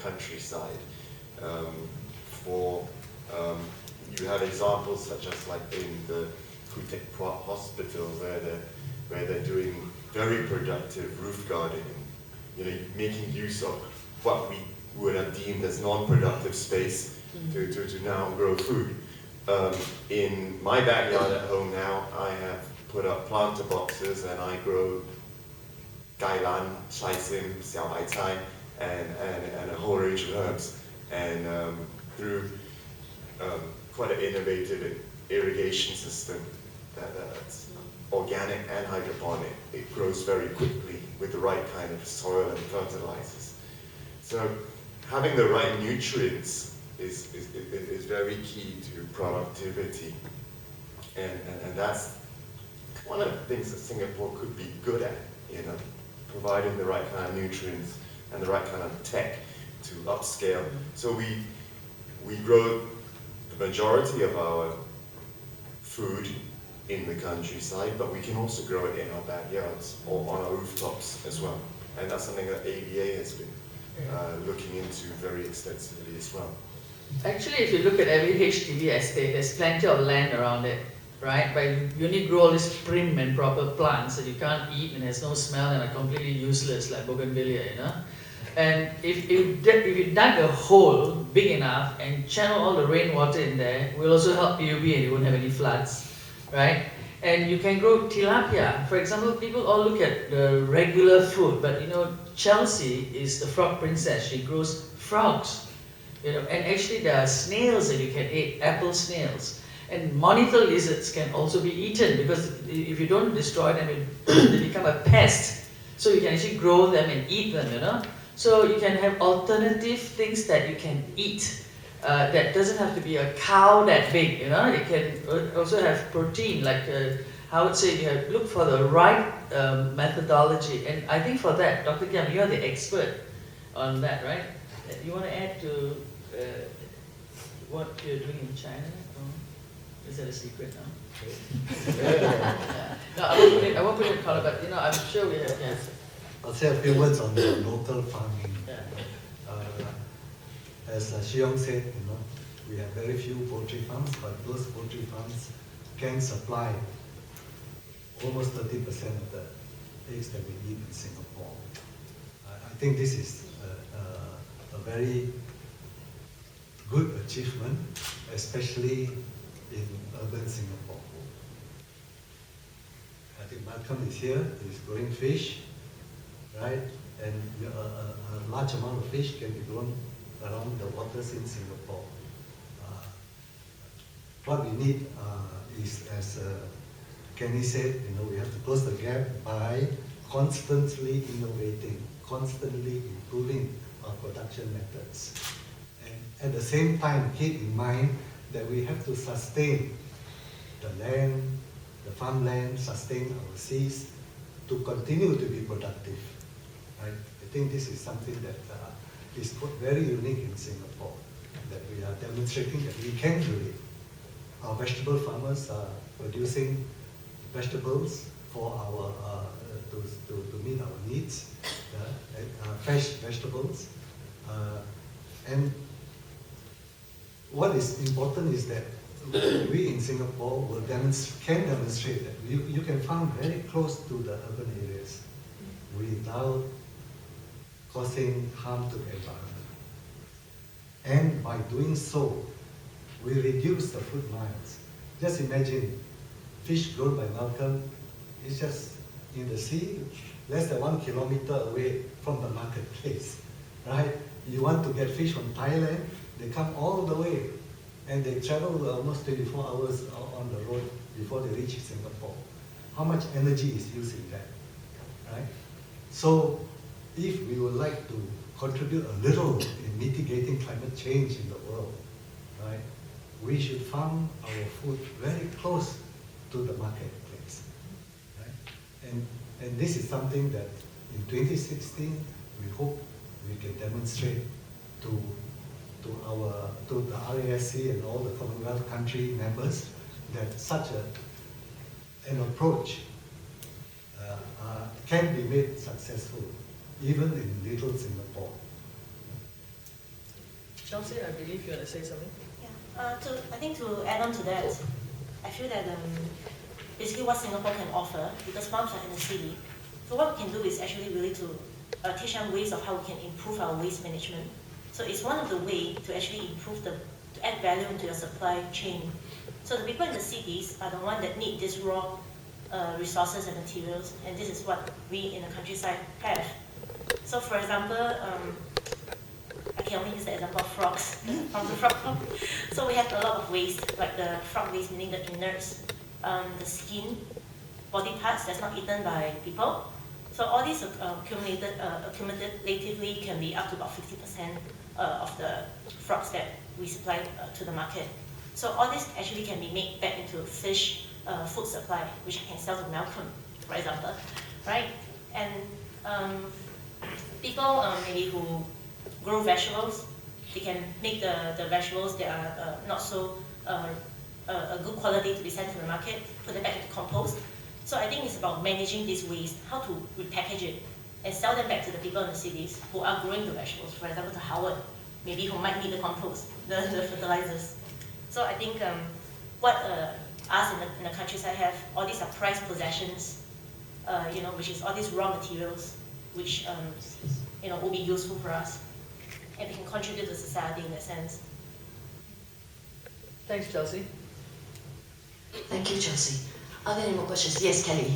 countryside. You have examples such as like in the Kutek Hospital where they're doing very productive roof gardening, making use of what we would have deemed as non-productive space to now grow food. In my backyard at home now, I have put up planter boxes and I grow gailan, chaisim, xiaobaicai, and a whole range of herbs. And through quite an innovative irrigation system that's organic and hydroponic, it grows very quickly with the right kind of soil and fertilizers. So having the right nutrients is very key to productivity, and that's one of the things that Singapore could be good at, providing the right kind of nutrients and the right kind of tech to upscale. So we grow the majority of our food in the countryside, but we can also grow it in our backyards or on our rooftops as well. And that's something that AVA has been looking into very extensively as well. Actually, if you look at every HDB estate, there's plenty of land around it, right? But you only grow all these prim and proper plants that you can't eat and has no smell and are completely useless, like bougainvillea, And if you dug a hole big enough and channel all the rainwater in there, will also help PUB and you won't have any floods, right? And you can grow tilapia. For example, people all look at the regular food, but Chelsea is the frog princess. She grows frogs. And actually there are snails that you can eat, apple snails. And monitor lizards can also be eaten because if you don't destroy them, they become a pest. So you can actually grow them and eat them, So you can have alternative things that you can eat. That doesn't have to be a cow that big, It can also have protein, like I would say you have to look for the right methodology. And I think for that, Dr. Kiam, you are the expert on that, right? You want to add to what you're doing in China? Or is that a secret now? Yeah. No, I won't put it in color, but I'm sure we have. Yes. I'll say a few words on the local farming. Yeah. As Shiong said, we have very few poultry farms, but those poultry farms can supply almost 30% of the eggs that we eat in Singapore. I think this is a very good achievement, especially in urban Singapore. I think Malcolm is here, he's growing fish, right? And a large amount of fish can be grown around the waters in Singapore. What we need is, as Kenny said, we have to close the gap by constantly innovating, constantly improving our production methods. And at the same time, keep in mind that we have to sustain the land, the farmland, sustain our seas to continue to be productive. Right? I think this is something that is very unique in Singapore, that we are demonstrating that we can do it. Our vegetable farmers are producing vegetables for our to meet our needs, fresh vegetables. And what is important is that we in Singapore can demonstrate that you can farm very close to the urban areas without causing harm to the environment. And by doing so, we reduce the food miles. Just imagine, fish grown by Malcolm is just in the sea, less than 1 kilometer away from the marketplace, right? You want to get fish from Thailand, they come all the way, and they travel almost 24 hours on the road before they reach Singapore. How much energy is used in that, right? So, if we would like to contribute a little in mitigating climate change in the world, right, we should farm our food very close to the marketplace, right? And this is something that in 2016 we hope we can demonstrate to the RASC and all the Commonwealth country members that such an approach can be made successful even in little Singapore. Chelsea, I believe you want to say something. I think to add on to that, I feel that basically what Singapore can offer, because farms are in the city, so what we can do is actually really to teach them ways of how we can improve our waste management. So it's one of the ways to actually to add value into your supply chain. So the people in the cities are the ones that need these raw resources and materials, and this is what we in the countryside have. So for example, I can only use the example of frogs from the frog farm. So we have a lot of waste, like the frog waste, meaning the innards, the skin, body parts that's not eaten by people. So all these accumulatively can be up to about 50% of the frogs that we supply to the market. So all this actually can be made back into fish food supply, which I can sell to Malcolm, for example, right? And people maybe who grow vegetables, they can make the vegetables that are not so a good quality to be sent to the market, put them back into compost. So I think it's about managing this waste, how to repackage it, and sell them back to the people in the cities who are growing the vegetables, for example, to Howard, maybe who might need the compost, the fertilizers. So I think what us in the countryside have, all these are prized possessions, which is all these raw materials, which will be useful for us, and we can contribute to society in that sense. Thanks, Chelsea. Thank you, Chelsea. Are there any more questions? Yes, Kelly.